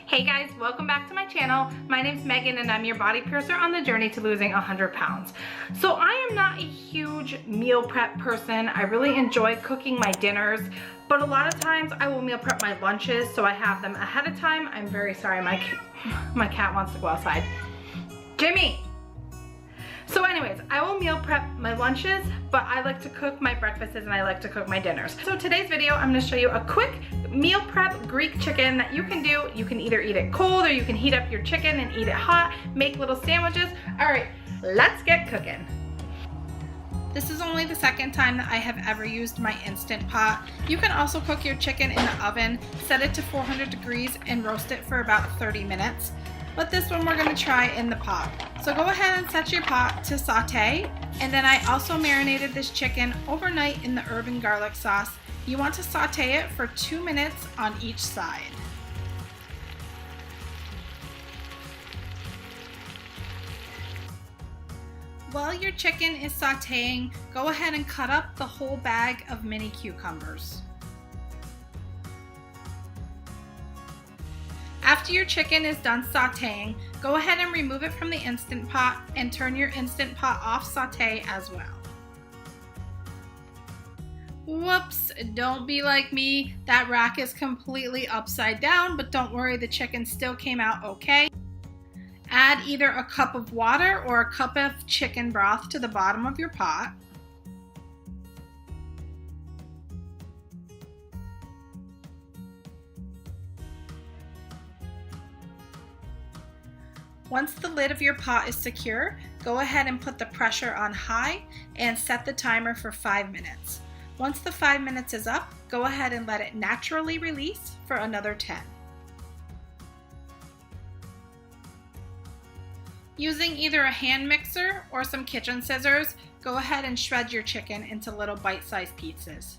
Hey guys, welcome back to my channel. My name's Megan and I'm your body piercer on the journey to losing 100 pounds. So I am not a huge meal prep person. I really enjoy cooking my dinners, but a lot of times I will meal prep my lunches so I have them ahead of time. I'm very sorry, my cat wants to go outside. Jimmy! So anyways, I will meal prep my lunches, but I like to cook my breakfasts and I like to cook my dinners. So today's video, I'm gonna show you a quick meal prep Greek chicken that you can do. You can either eat it cold or you can heat up your chicken and eat it hot, make little sandwiches. All right, let's get cooking. This is only the second time that I have ever used my Instant Pot. You can also cook your chicken in the oven, set it to 400 degrees and roast it for about 30 minutes. But this one we're going to try in the pot. So go ahead and set your pot to saute. And then I also marinated this chicken overnight in the herb and garlic sauce. You want to saute it for 2 minutes on each side. While your chicken is sauteing, go ahead and cut up the whole bag of mini cucumbers. After your chicken is done sauteing, go ahead and remove it from the Instant Pot and turn your Instant Pot off saute as well. Whoops, don't be like me. That rack is completely upside down, but don't worry, the chicken still came out okay. Add either a cup of water or a cup of chicken broth to the bottom of your pot. Once the lid of your pot is secure, go ahead and put the pressure on high and set the timer for 5 minutes. Once the 5 minutes is up, go ahead and let it naturally release for another 10. Using either a hand mixer or some kitchen scissors, go ahead and shred your chicken into little bite-sized pieces.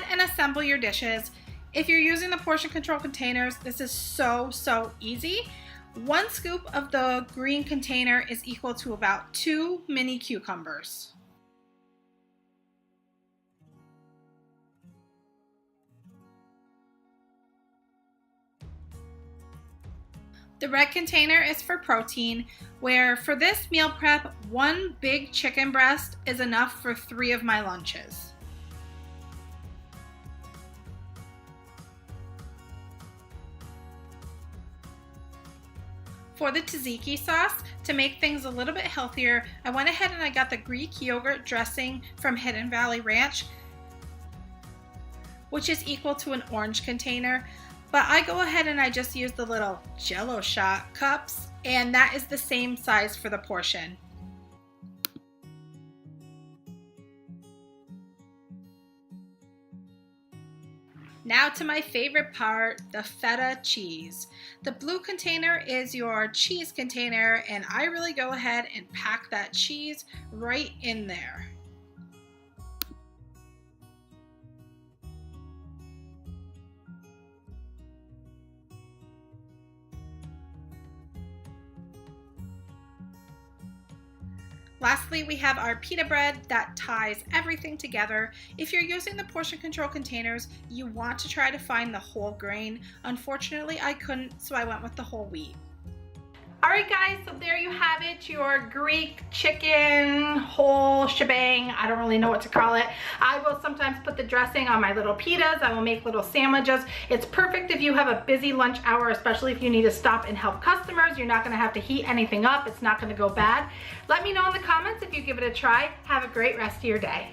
And assemble your dishes. If you're using the portion control containers, this is so easy. 1 scoop of the green container is equal to about 2 mini cucumbers. The red container is for protein, where for this meal prep, 1 big chicken breast is enough for 3 of my lunches. For the tzatziki sauce, to make things a little bit healthier, I went ahead and I got the Greek yogurt dressing from Hidden Valley Ranch, which is equal to an orange container. But I go ahead and I just use the little Jello shot cups, and that is the same size for the portion. Now to my favorite part, the feta cheese. The blue container is your cheese container, and I really go ahead and pack that cheese right in there. Lastly, we have our pita bread that ties everything together. If you're using the portion control containers, you want to try to find the whole grain. Unfortunately, I couldn't, so I went with the whole wheat. All right guys, so there you have it, your Greek chicken whole shebang. I don't really know what to call it. I will sometimes put the dressing on my little pitas. I will make little sandwiches. It's perfect if you have a busy lunch hour, especially if you need to stop and help customers. You're not gonna have to heat anything up. It's not gonna go bad. Let me know in the comments if you give it a try. Have a great rest of your day.